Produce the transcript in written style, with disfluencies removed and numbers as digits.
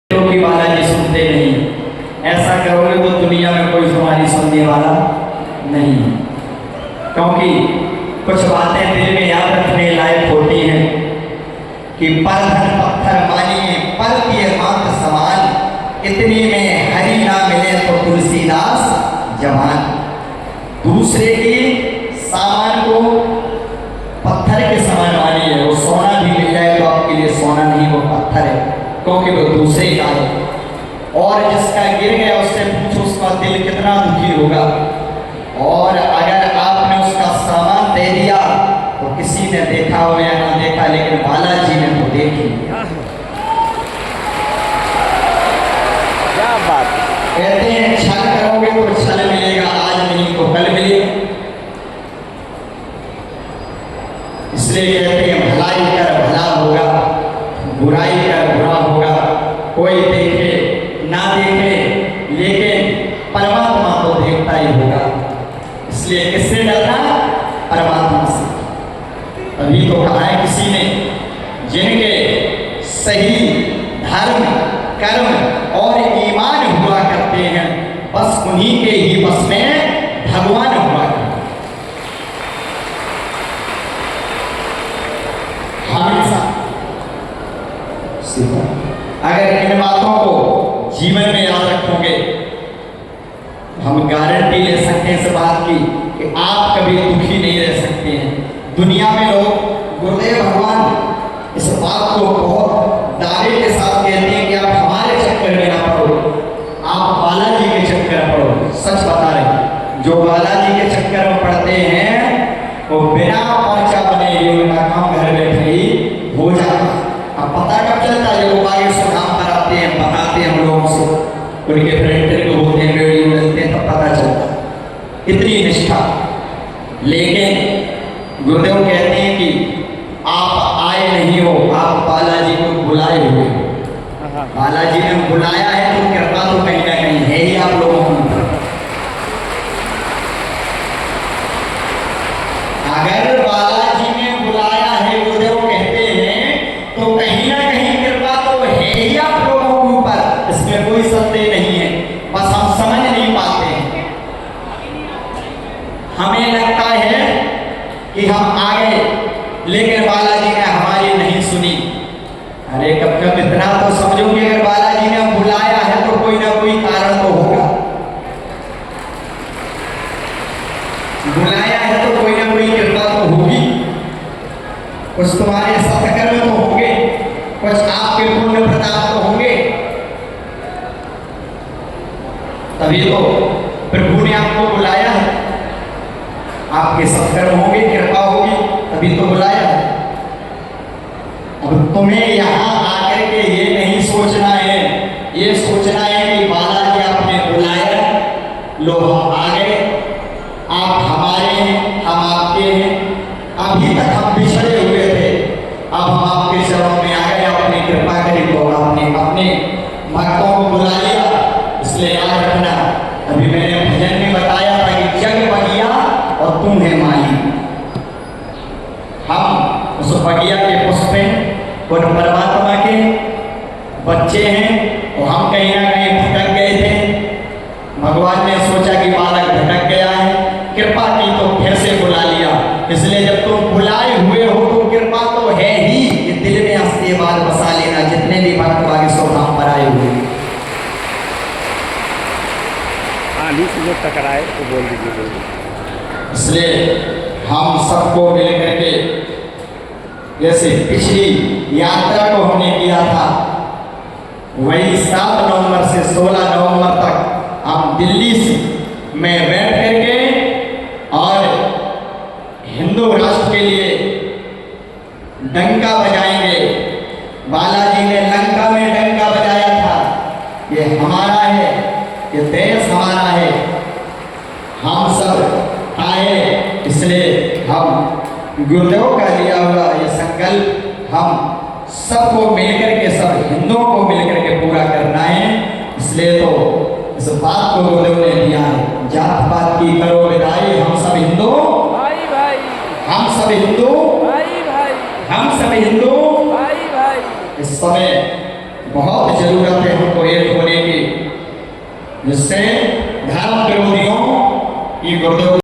क्योंकि बालाजी सुनते नहीं, ऐसा करोगे तो दुनिया में कोई तुम्हारी सुनने वाला नहीं। क्योंकि कुछ बातें दिल में याद रखने लायक होती हैं कि पर धन पत्थर मानिए पर दिए मात समान, इतने में हरि ना मिले तो तुलसीदास जवान। दूसरे की सामान को पत्थर के समान मानिए, वो सोना भी मिल जाए तो आपके लिए सोना नहीं, वो पत्थर है, क्योंकि वो दूसरे का है। और जिसका गिर गया उससे पूछो उसका दिल कितना दुखी होगा। और अगर आपने उसका सामान दे दिया तो किसी ने देखा हो या ना देखा, लेकिन बालाजी ने तो देखी। क्या बात है। कहते हैं छल करोगे तो छल मिलेगा, आज नहीं तो कल मिलेगा। इसलिए कहते हैं भलाई कर भला होगा, बुराई कर बुरा होगा। कोई देखे ना देखे लेकिन परमात्मा तो देखता ही होगा। इसलिए किससे डरना? परमात्मा से। अभी तो कहा है किसी ने, जिनके सही धर्म कर्म और ईमान हुआ करते हैं बस उन्हीं के ही बस में भगवान हुआ करते हैं। हमेशा अगर इन बातों को जीवन में याद रखोगे, हम गारंटी ले सकते हैं इस बात की कि आप कभी दुखी नहीं रह सकते हैं। दुनिया में लोग, गुरुदेव भगवान इस बात को बहुत दावे के साथ कहते हैं कि आप हमारे चक्कर में ना पड़ो, आप बालाजी के चक्कर में पड़ो। सच बता रहे, जो बालाजी के चक्कर में पड़ते हैं वो बिना पहुंचा बने ये उनका काम घर बैठे ही हो जाता। अब पता कब चलता है? लोग आगे से काम कराते हैं, बताते हैं हम लोगों से, उनके फ्रेंड को होते हैं, वीडियो मिलते हैं, तब पता चलता इतनी निष्ठा। लेकिन गुरुदेव कहते हैं कि आप आए नहीं हो, आप बालाजी को बुलाए हुए हो। बालाजी ने बुलाया है तो कृपा तो कहीं ना कहीं है ही आप लोगों को। अगर बालाजी ने बुलाया है, गुरुदेव कहते हैं, तो कहीं ना कहीं कृपा तो है ही आप लोगों के ऊपर, इसमें कोई संदेह नहीं है। बस हम समझ नहीं पाते हैं। हमें लगता है कि हम आ गए लेकिन बालाजी ने हमारी नहीं सुनी। अरे कब कब इतना तो समझो कि अगर बालाजी ने बुलाया है तो कोई ना कोई कारण तो होगा। बुलाया है तो कोई ना कोई कृपा तो होगी, कुछ तुम्हारे सत्कर्म तो होंगे, कुछ आपके पुण्य प्रताप तो होंगे, तभी तो प्रभु ने आपको बुलाया है। आपके सत्कर्म होंगे, कृपा होगी, तभी तो बुलाया है। अब तुम्हें यहाँ आकर के ये नहीं सोचना है, ये सोचना है कि बालाजी आपने बुलाया, लो हम आ गए, आप हमारे हैं, हम आपके हैं। अभी तक हम बिछड़े हुए थे, अब हम आपके चरणों में आ गए, अपनी कृपा करी तो आपने अपने भक्तों को बुला लिया। इसलिए याद रखना, अभी मैंने भजन में बताया था कि जग बगिया और तुम है माली। हम उस बगिया के पुष्प हैं, उन परमात्मा के बच्चे हैं, और हम कहीं ना कहीं भटक गए थे। भगवान ने सोचा कि बालक भटक गया है, कृपा की तो फिर से बुला लिया। इसलिए जब तुम बुलाए हुए हो तो कृपा तो है ही, ये दिल में अस्तेवाल बसा लेना। जितने भी भक्त बागेश्वर धाम पर आए हुए, जो टकराए तो बोल दीजिए। इसलिए हम सबको मिल करके, जैसे पिछली यात्रा को हमने किया था, वही 7 नवंबर से 16 नवंबर तक हम दिल्ली में बैठ करके और हिंदू राष्ट्र के लिए डंका बजाएंगे। बालाजी ने लंका में डंका बजाया था, ये हमारा है, ये देश हमारा है, हम सब आए। इसलिए हम गुरुदेव का लिया हुआ ये संकल्प हम सबको मिलकर के, सब हिंदुओं को मिलकर के पूरा करना है। इसलिए तो इस बात को गुरुदेव ने दिया है, जात पात की करो विदाई, हम सब हिंदू भाई भाई, हम सब हिंदू भाई भाई, हम सब हिंदू भाई भाई। इस समय बहुत जरूरत है हमको एक होने की, जिससे धर्म विरोधियों की गुर्दों